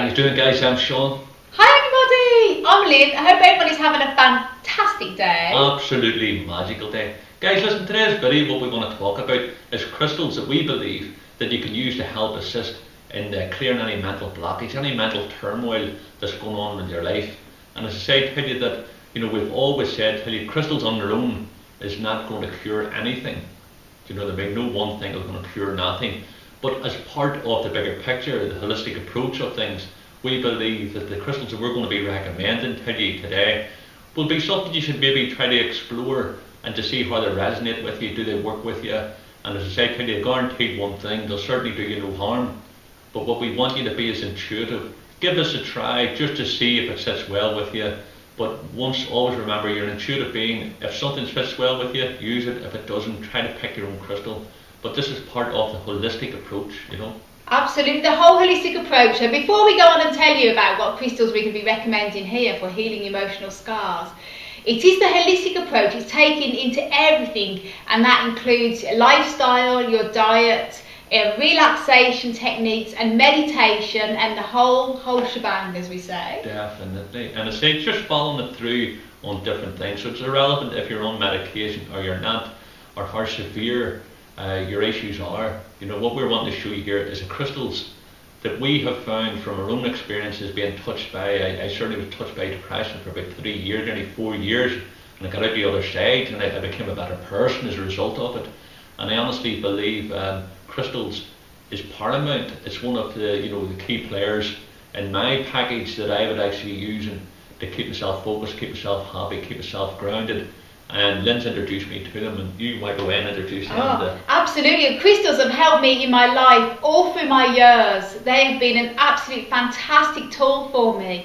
How you doing, guys? I'm Sean. Hi everybody, I'm Lyn. I hope everybody's having a fantastic day. Absolutely magical day. Guys, listen, today's video, what we want to talk about is crystals that we believe that you can use to help assist in clearing any mental blockage, any mental turmoil that's going on in your life. And as I say, tell you that, we've always said, tell you, crystals on their own is not going to cure anything. Do you know what I mean? No one thing is going to cure nothing. But as part of the bigger picture, the holistic approach of things, we believe that the crystals that we're going to be recommending to you today will be something you should maybe try to explore and to see how they resonate with you. Do they work with you? And as I say, tell you, guaranteed one thing, they'll certainly do you no harm. But what we want you to be is intuitive. Give this a try just to see if it sits well with you. But always remember, you're an intuitive being. If something fits well with you, use it. If it doesn't, try to pick your own crystal. But this is part of the holistic approach, Absolutely, the whole holistic approach. So before we go on and tell you about what crystals we can be recommending here for healing emotional scars, it is the holistic approach. It's taking into everything, and that includes lifestyle, your diet, relaxation techniques and meditation, and the whole shebang, as we say. Definitely. And I say just following it through on different things. So it's irrelevant if you're on medication or you're not, or how severe your issues are. What we're wanting to show you here is the crystals that we have found from our own experiences being touched by, I certainly was touched by depression for about 3 years, nearly 4 years, and I got out the other side and I became a better person as a result of it. And I honestly believe crystals is paramount. It's one of the the key players in my package that I would actually use to keep myself focused, keep myself happy, keep myself grounded. And Lyn's introduced me to them, and you might go in and introduce them. Absolutely. And crystals have helped me in my life all through my years. They have been an absolute fantastic tool for me.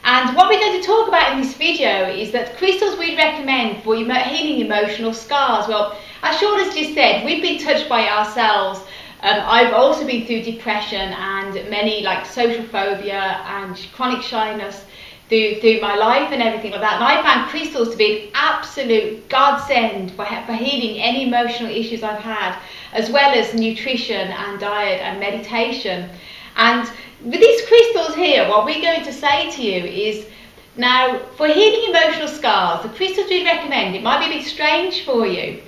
And what we're going to talk about in this video is that crystals we recommend for healing emotional scars. Well, as Sean has just said, we've been touched by ourselves. I've also been through depression and many social phobia and chronic shyness through my life and everything like that, and I found crystals to be an absolute godsend for healing any emotional issues I've had, as well as nutrition and diet and meditation. And with these crystals here, what we're going to say to you is, now for healing emotional scars, the crystals we recommend, it might be a bit strange for you,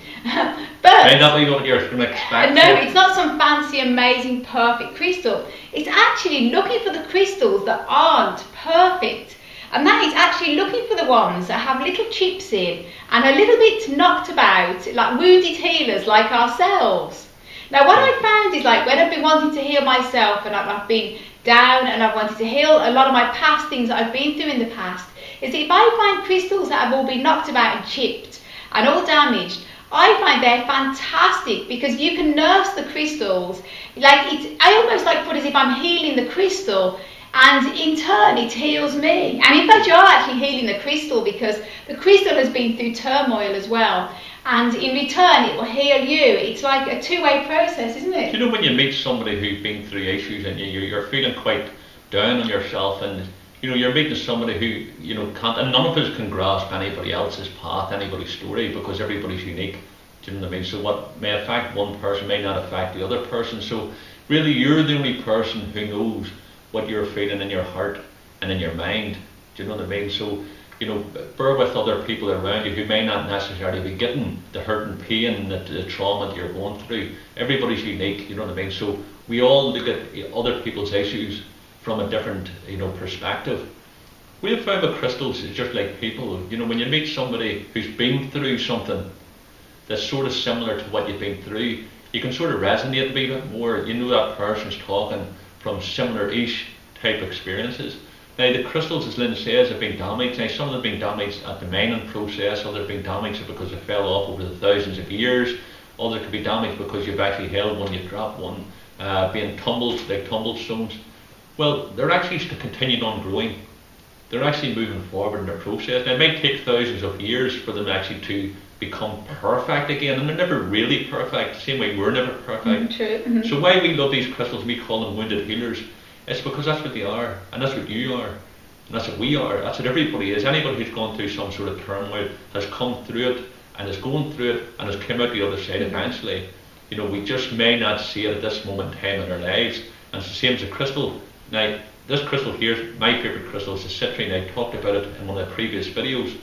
but may not be what you're going to expect. No, it's not some fancy, amazing, perfect crystal. It's actually looking for the crystals that aren't perfect. And that is actually looking for the ones that have little chips in and a little bit knocked about, like wounded healers like ourselves. Now what I found is, when I've been wanting to heal myself and I've been down and I've wanted to heal a lot of my past things that I've been through in the past, is if I find crystals that have all been knocked about and chipped and all damaged, I find they're fantastic because you can nurse the crystals. I almost put it as if I'm healing the crystal, and in turn it heals me. And in fact you're actually healing the crystal, because the crystal has been through turmoil as well, and in return it will heal you. It's like a two-way process, isn't it? When you meet somebody who's been through issues and you're feeling quite down on yourself, and you're meeting somebody who can't, and none of us can grasp anybody else's path, anybody's story, because everybody's unique. Do you know what I mean? So what may affect one person may not affect the other person. So really you're the only person who knows what you're feeling in your heart and in your mind. Do you know what I mean? So, bear with other people around you who may not necessarily be getting the hurt and pain, the trauma that you're going through. Everybody's unique, you know what I mean? So we all look at other people's issues from a different, perspective. We have found with crystals, it's just like people. When you meet somebody who's been through something that's sort of similar to what you've been through, you can sort of resonate a bit more. That person's talking from similar-ish type experiences. Now the crystals, as Lyn says, have been damaged. Now some of them have been damaged at the mining process, others have been damaged because they fell off over the thousands of years, others could be damaged because you've actually held one, you've dropped one, being tumbled, like tumbled stones. Well, they're actually continuing on growing. They're actually moving forward in their process. Now it might take thousands of years for them actually to become perfect again, and they're never really perfect, the same way we're never perfect. True. So why we love these crystals, we call them wounded healers, it's because that's what they are, and that's what you are, and that's what we are, that's what everybody is. Anybody who's gone through some sort of turmoil has come through it, and is going through it, and has come out the other side eventually. We just may not see it at this moment in time in our lives, and it's the same as a crystal. Now, this crystal here is my favourite crystal. It's the citrine. I talked about it in one of the previous videos.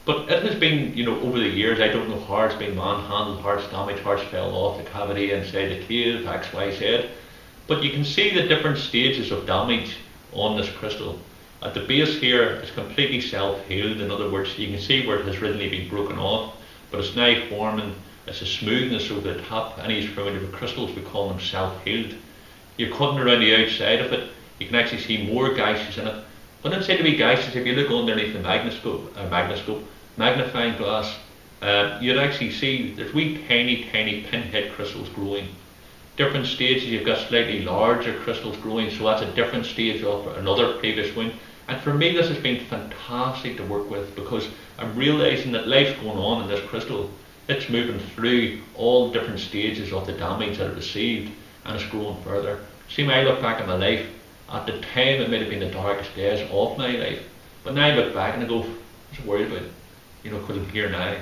But it has been, you know, over the years, I don't know how it's been manhandled, how it's damaged, how it's fell off the cavity inside the cave, X, Y, Z. But you can see the different stages of damage on this crystal. At the base here, it's completely self-healed. In other words, you can see where it has originally been broken off, but it's now forming, it's a smoothness over the top. Any familiar with crystals, we call them self-healed. You're cutting around the outside of it, you can actually see more gases in it. But inside the wee gases, if you look underneath the magnifying glass, you'd actually see there's wee tiny pinhead crystals growing. Different stages, you've got slightly larger crystals growing, so that's a different stage of another previous one. And for me, this has been fantastic to work with, because I'm realising that life's going on in this crystal. It's moving through all different stages of the damage that it received, and it's growing further. See, when I look back at my life, at the time it might have been the darkest days of my life, but now I look back and I go, what's I worried about? You know, because I'm here now.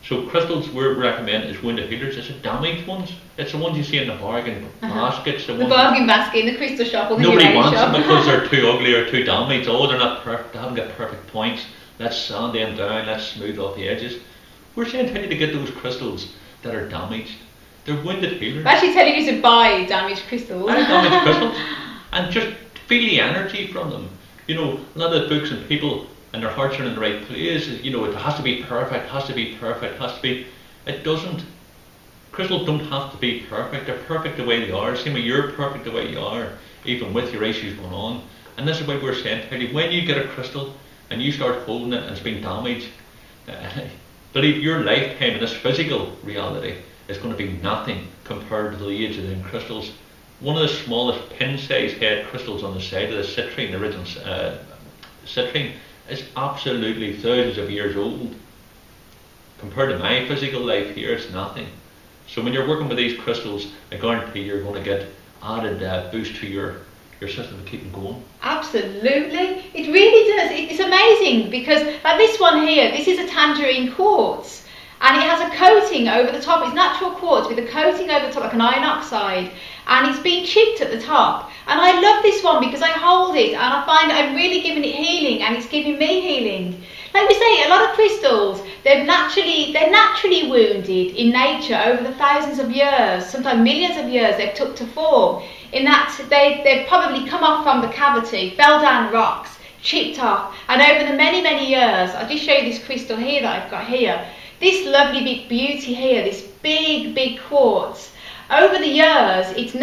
So crystals we recommend is wounded healers. It's the damaged ones. It's the ones you see in the bargain baskets. The bargain basket in the crystal shop or the nobody wants shop. them because they're too ugly or too damaged. Oh, they're not perfect. They haven't got perfect points. Let's sand them down. Let's smooth off the edges. We're saying tell you to get those crystals that are damaged. They're wounded healers. We're actually telling you to buy damaged crystals. Buy damaged crystals and just feel the energy from them. You know, a lot of the books and people and their hearts are in the right place. You know, it has to be perfect, has to be perfect, has to be. It doesn't. Crystals don't have to be perfect. They're perfect the way they are. Same way you're perfect the way you are, even with your issues going on. And this is why we're saying, tell you, when you get a crystal and you start holding it and it's been damaged, believe your lifetime in this physical reality is going to be nothing compared to the age of them crystals. One of the smallest pin-sized head crystals on the side of the citrine, the original citrine, is absolutely thousands of years old. Compared to my physical life here, it's nothing. So when you're working with these crystals, I guarantee you're going to get added boost to your system to keep them going. Absolutely, it really does. It's amazing, because like this one here, this is a tangerine quartz, and it has a coating over the top. It's natural quartz with a coating over the top like an iron oxide, and it's been chipped at the top. And I love this one because I hold it and I find I'm really giving it healing, and it's giving me healing. Like we say, a lot of crystals, they're naturally wounded in nature over the thousands of years, sometimes millions of years they've took to form. In that they've probably come off from the cavity, fell down rocks, chipped off, and over the many years, I'll just show you this crystal here that I've got here. This lovely big beauty here, this big quartz. Over the years, it's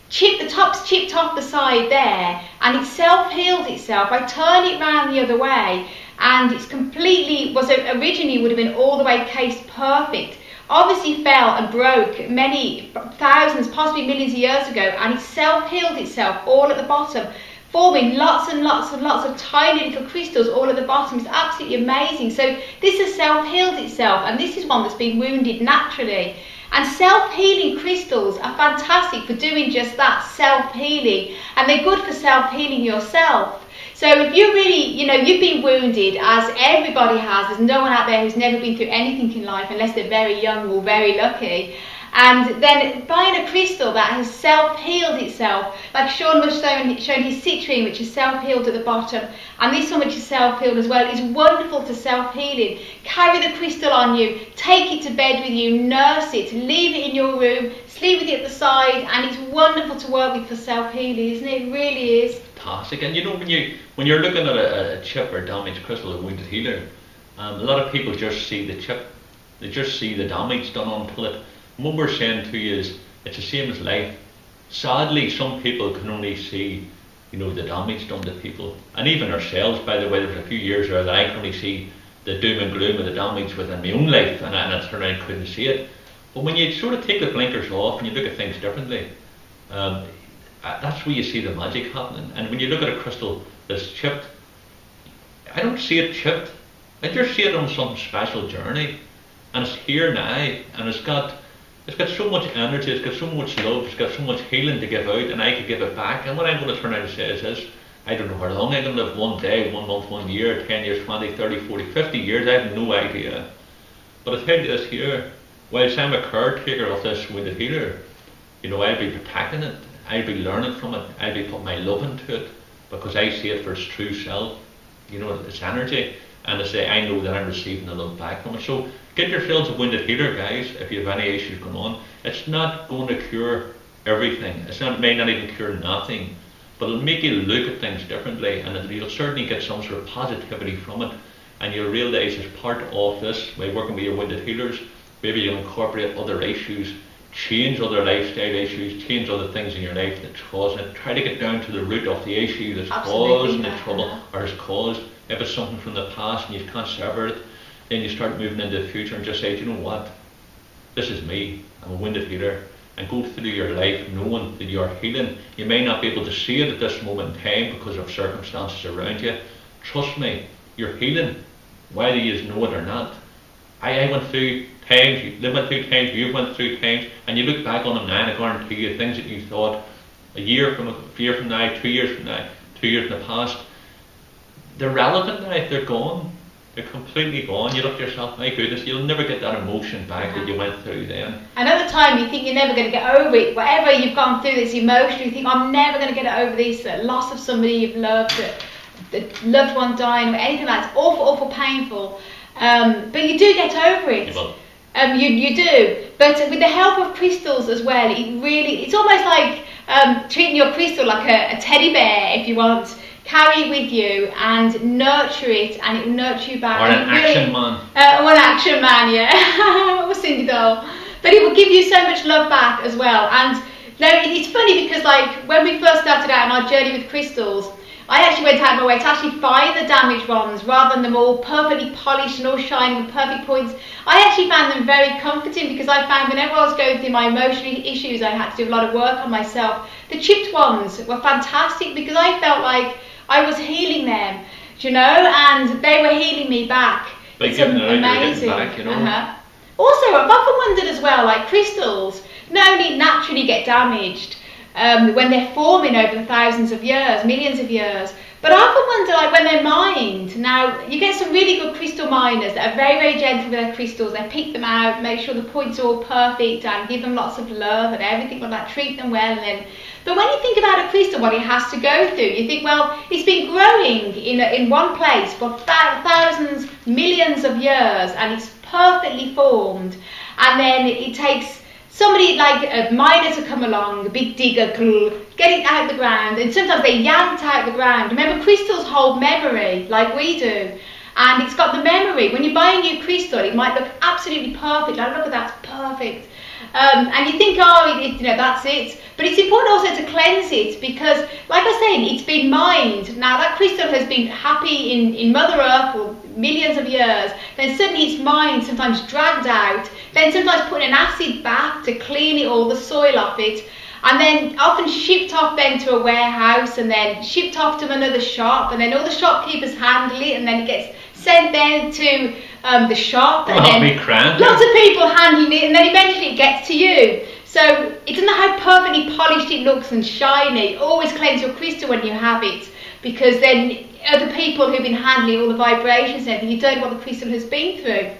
chipped, the top's chipped off the side there, and it's self-healed itself. I turn it round the other way, and it's completely, originally would have been all the way cased perfect. Obviously fell and broke many thousands, possibly millions of years ago, and it's self-healed itself all at the bottom, forming lots and lots of tiny little crystals all at the bottom. It's absolutely amazing. So this has self-healed itself, and this is one that's been wounded naturally. And self-healing crystals are fantastic for doing just that, self-healing, and they're good for self-healing yourself. So if you really, you know, you've been wounded, as everybody has, there's no one out there who's never been through anything in life unless they're very young or very lucky. And then buying a crystal that has self-healed itself, like Sean was showing his citrine, which is self-healed at the bottom, and this one which is self-healed as well, is wonderful for self-healing. Carry the crystal on you, take it to bed with you, nurse it, leave it in your room, sleep with it at the side, and it's wonderful to work with for self-healing, isn't it? It really is. Fantastic. And you know, when you're looking at a chip or damaged crystal or wounded healer, a lot of people just see the chip, they just see the damage done onto it. And what we're saying to you is, it's the same as life. Sadly, some people can only see, you know, the damage done to people, and even ourselves. By the way, there was a few years there that I could only see the doom and gloom of the damage within my own life, and I turned around and couldn't see it. But when you sort of take the blinkers off and you look at things differently, that's where you see the magic happening. And when you look at a crystal that's chipped, I don't see it chipped. I just see it on some special journey, and it's here now, and it's got so much energy, it's got so much love, it's got so much healing to give out, and I could give it back. And what I'm going to turn around and say is this: I don't know how long I'm going to live, one day, 1 month, 1 year, 10 years, 20, 30, 40, 50 years, I have no idea. But I tell you this here, whilst I'm a caretaker of this wounded healer, you know, I'll be protecting it, I'll be learning from it, I'll be putting my love into it, because I see it for its true self, you know, its energy, and I say, I know that I'm receiving the love back from it. So get yourselves a wounded healer, guys, if you have any issues going on. It's not going to cure everything. It may not even cure nothing, but it'll make you look at things differently, and you'll certainly get some sort of positivity from it, and you'll realise as part of this, by working with your wounded healers, maybe you'll incorporate other issues, change other lifestyle issues, change other things in your life that's causing it. Try to get down to the root of the issue that's causing the trouble, or has caused. If it's something from the past and you can't sever it, then you start moving into the future and just say, you know what, this is me, I'm a wounded healer, and go through your life knowing that you're healing. You may not be able to see it at this moment in time because of circumstances around you. Trust me, you're healing, whether you know it or not. I went through times, they went through times, you went through times, and you look back on them now, and I guarantee you, things that you thought a year from now, 2 years from now, 2 years in the past, they're relevant now, they're gone. They're completely gone. You look at yourself, my goodness, you'll never get that emotion back that you went through then. And at the time you think you're never going to get over it. Whatever you've gone through this emotionally, you think, I'm never going to get over this loss of somebody you've loved, the loved one dying, or anything like that. It's awful, awful painful. But you do get over it. You do. But with the help of crystals as well, it's almost like treating your crystal like a teddy bear, if you want. Carry it with you and nurture it, and it will nurture you back. Or an action man. Or an action man, yeah. Or Cindy doll. But it will give you so much love back as well. And no, it's funny because, like, when we first started out on our journey with crystals, I actually went out of my way to actually find the damaged ones rather than them all perfectly polished and all shining with perfect points. I actually found them very comforting, because I found whenever I was going through my emotional issues, I had to do a lot of work on myself. The chipped ones were fantastic because I felt like I was healing them, you know, and they were healing me back. It's amazing. Back, you know? Also, I've often wondered as well, like, crystals not only naturally get damaged when they're forming over thousands of years, millions of years, but I often wonder, like, when they're mined. Now, you get some really good crystal miners that are very, very gentle with their crystals. They pick them out, make sure the points are all perfect, and give them lots of love and everything like that, treat them well. But when you think about a crystal, what it has to go through, you think, well, it's been growing in one place for thousands, millions of years, and it's perfectly formed. And then it takes somebody like a miner to come along, a big digger, get it out of the ground, and sometimes they yank it out of the ground. Remember, crystals hold memory, like we do, and it's got the memory. When you buy a new crystal, it might look absolutely perfect. Like, look at that, it's perfect. And you think, oh, you know, that's it. But it's important also to cleanse it, because, like I was saying, it's been mined. Now, that crystal has been happy in Mother Earth for millions of years. Then suddenly it's mined, sometimes dragged out. Then sometimes put an acid bath to clean it all, the soil off it. And then often shipped off then to a warehouse, and then shipped off to another shop. And then all the shopkeepers handle it, and then it gets sent then to the shop, and then lots of people handling it, and then eventually it gets to you. So it doesn't matter how perfectly polished it looks and shiny. Always cleanse your crystal when you have it, because then other people who've been handling all the vibrations and everything, you don't know what the crystal has been through.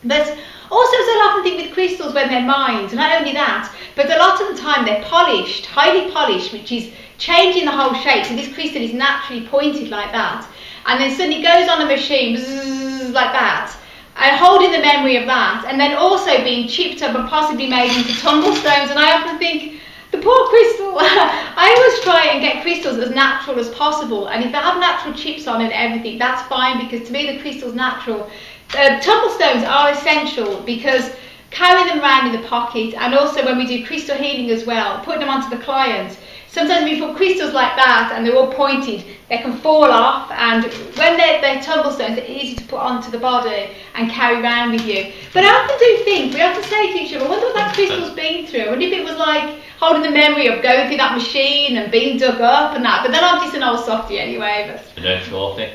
But also, as I often think with crystals when they're mined, not only that, but a lot of the time they're polished, highly polished, which is changing the whole shape. So this crystal is naturally pointed like that, and then suddenly goes on a machine, bzzz, like that, and holding the memory of that, and then also being chipped up and possibly made into tumblestones. And I often think, the poor crystal. I always try and get crystals as natural as possible, and if they have natural chips on and everything, that's fine, because to me the crystal's natural. Tumblestones are essential, because carry them around in the pocket, and also when we do crystal healing as well, putting them onto the clients. Sometimes we put crystals like that and they're all pointed, they can fall off, and when they're tumblestones, they're easy to put onto the body and carry around with you. But I often do think, we often say to each other, I wonder what that crystal's been through. I wonder if it was like holding the memory of going through that machine and being dug up and that. But then I'm just an old softie anyway. But an old softie.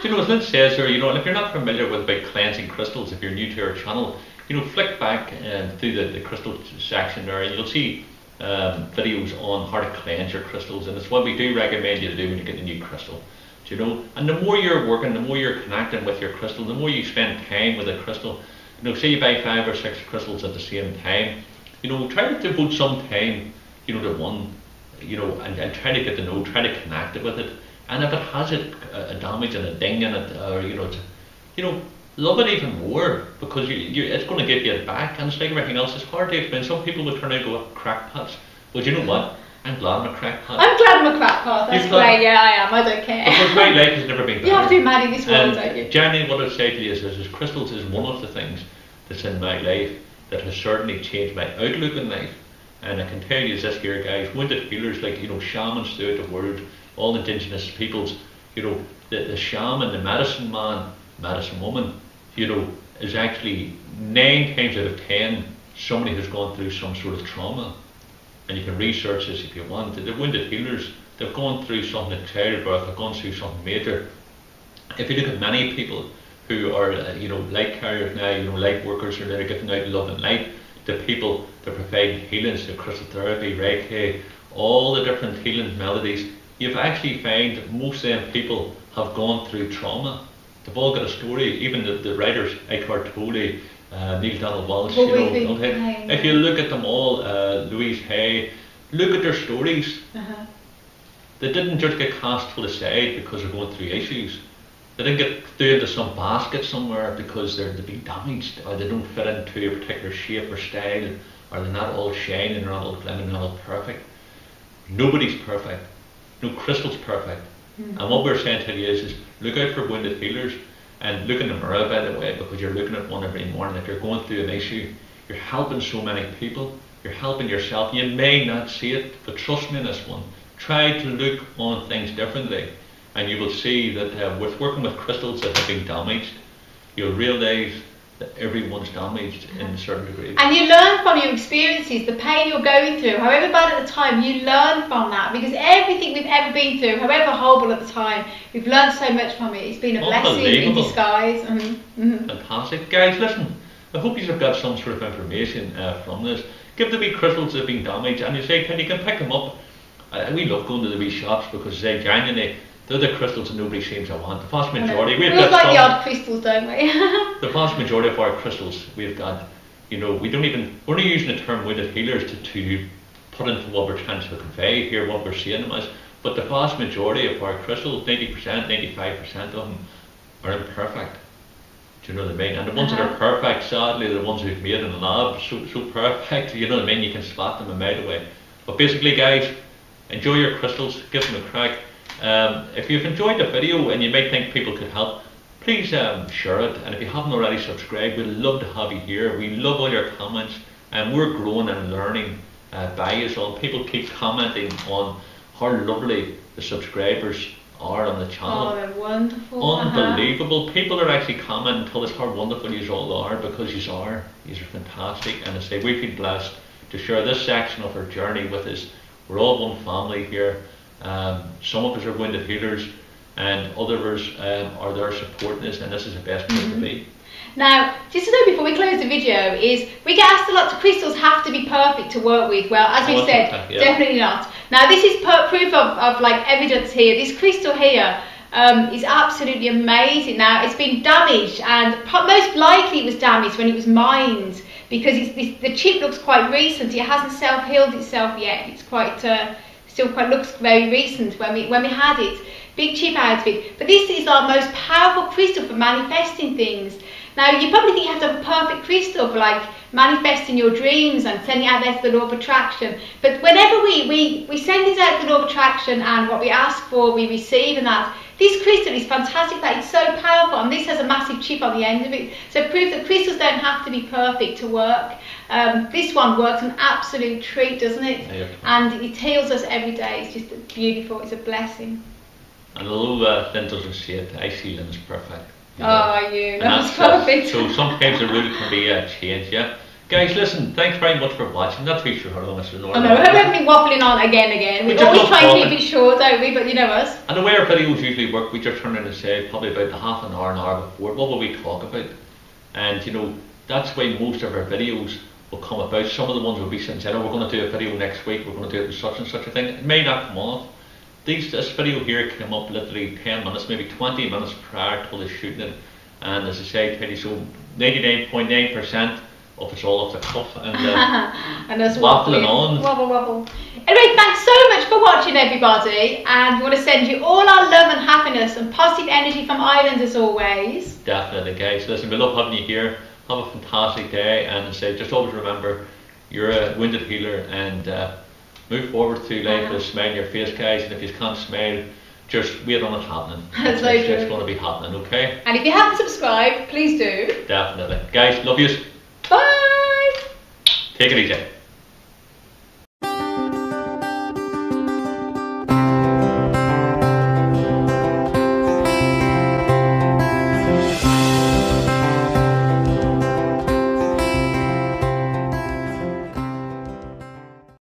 You know, as Lyn says here, you know, and if you're not familiar with big cleansing crystals, if you're new to our channel, you know, flick back through the crystal section there, and you'll see videos on how to cleanse your crystals, and it's what we do recommend you to do when you get a new crystal. Do you know? And the more you're working, the more you're connecting with your crystal, the more you spend time with a crystal. You know, say you buy 5 or 6 crystals at the same time, you know, try to devote some time, you know, to one. you know, and try to get to know, try to connect it with it. And if it has a damage and a ding in it, or you know, love it even more, because it's going to give you it back. And it's like everything else, it's hard to explain. Some people would turn out and go crackpots. Well, do you know what? I'm glad I'm a crackpot. I'm glad I'm a crackpot. That's great. Yeah, I am. I don't care. Because my life has never been better. You have to be mad in this world, don't you? Generally, what I'd say to you is crystals is one of the things that's in my life that has certainly changed my outlook in life. And I can tell you this here, guys, wounded healers, like, you know, shamans throughout the world, all indigenous peoples, you know, the shaman, the medicine man, medicine woman, you know, is actually 9 times out of 10 somebody who's gone through some sort of trauma. And you can research this if you want. The wounded healers, they've gone through something at childbirth, they've gone through something major. If you look at many people who are, you know, light carriers now, you know, light workers who are there giving out love and light, the people that provide healings, the crystal therapy, Reiki, all the different healing melodies, you've actually found that most of them people have gone through trauma. They've all got a story. Even the writers, Eckhart Tolle, Neil Donald Walsh, you know, if you look at them all, Louise Hay, look at their stories. They didn't just get cast to the side because they're going through issues. They didn't get thrown into some basket somewhere because they've been damaged, or they don't fit into a particular shape or style, or they're not all shining, they're not all glimmering, they're not all perfect. Nobody's perfect. No crystal's perfect. And what we're saying to you is look out for wounded healers, and look in the mirror, by the way, because you're looking at one every morning. If you're going through an issue, you're helping so many people, you're helping yourself. You may not see it, but trust me in this one. Try to look on things differently, and you will see that with working with crystals that have been damaged, you'll realise that everyone's damaged in a certain degree. And you learn from your experiences, the pain you're going through, however bad at the time, you learn from that, because everything we've ever been through, however horrible at the time, we've learned so much from it. It's been a blessing in disguise. Fantastic. Guys, listen, I hope you've got some sort of information from this. Give the wee crystals that have been damaged, and you say, you can pick them up. We love going to the wee shops because they genuinely, they're the crystals that nobody seems to want. The vast majority. We all like the odd crystals, don't we? The vast majority of our crystals we've got, you know, we're not using the term wounded healers to put into what we're trying to convey here, what we're seeing them as, but the vast majority of our crystals, 90%, 95% of them are imperfect. Do you know what I mean? And the ones that are perfect, sadly, are the ones we've made in the lab, so perfect, you know what I mean? You can spot them a mile away. But basically, guys, enjoy your crystals, give them a crack. If you've enjoyed the video and you might think people could help, please share it. And if you haven't already subscribed, we'd love to have you here. We love all your comments, and we're growing and learning by you. So people keep commenting on how lovely the subscribers are on the channel. Oh, they're wonderful. Unbelievable. People are actually commenting and tell us how wonderful you all are, because you are. You are fantastic. And I say we feel blessed to share this section of our journey with us. We're all one family here. Some of us are wounded healers, and others are there supporting us, and this is the best place to be. Now, just to know before we close the video, is we get asked a lot, do crystals have to be perfect to work with? Well, as we said, definitely not. Now, this is proof of like evidence here. This crystal here is absolutely amazing. Now, it's been damaged, and most likely it was damaged when it was mined, because the chip looks quite recent. It hasn't self-healed itself yet. It's quite still quite looks very recent when we had it. Big chip out of it. But this is our most powerful crystal for manifesting things. Now, you probably think you have to have a perfect crystal for like manifesting your dreams and sending out there to the law of attraction. But whenever we send this out to the law of attraction, and what we ask for, we receive, and that. This crystal is fantastic, that it's so powerful, and this has a massive chip on the end of it. So it proves that crystals don't have to be perfect to work. This one works an absolute treat, doesn't it? Yeah. And it heals us every day. It's just beautiful. It's a blessing. And although Lyn doesn't see it, I see Lyn as perfect. You know? Oh, you. That's perfect. So sometimes the rule can be changed, yeah? Guys, listen, thanks very much for watching. Not too sure how long this is normal. I know, we haven't been waffling on again. We always try and keep it short, don't we? But you know us. And the way our videos usually work, we just turn around and say, probably about half an hour before, what will we talk about? And you know, that's why most of our videos will come about. Some of the ones will be sitting saying, oh, we're going to do a video next week, we're going to do it with such and such a thing. It may not come off. This video here came up literally 10 minutes, maybe 20 minutes prior to the shooting it. And as I say, so 99.9% of it's all off the cuff and and us waffling on. Wobble. Anyway, thanks so much for watching, everybody, and we want to send you all our love and happiness and positive energy from Ireland as always. Definitely, guys. Listen, we love having you here. Have a fantastic day, and say, just always remember, you're a wounded healer, and move forward through life with a smile on your face, guys. And if you can't smile, just wait on it happening. That's so it's true. just going to be happening, okay? And if you haven't subscribed, please do. Definitely. Guys, love yous. Bye! Take it easy.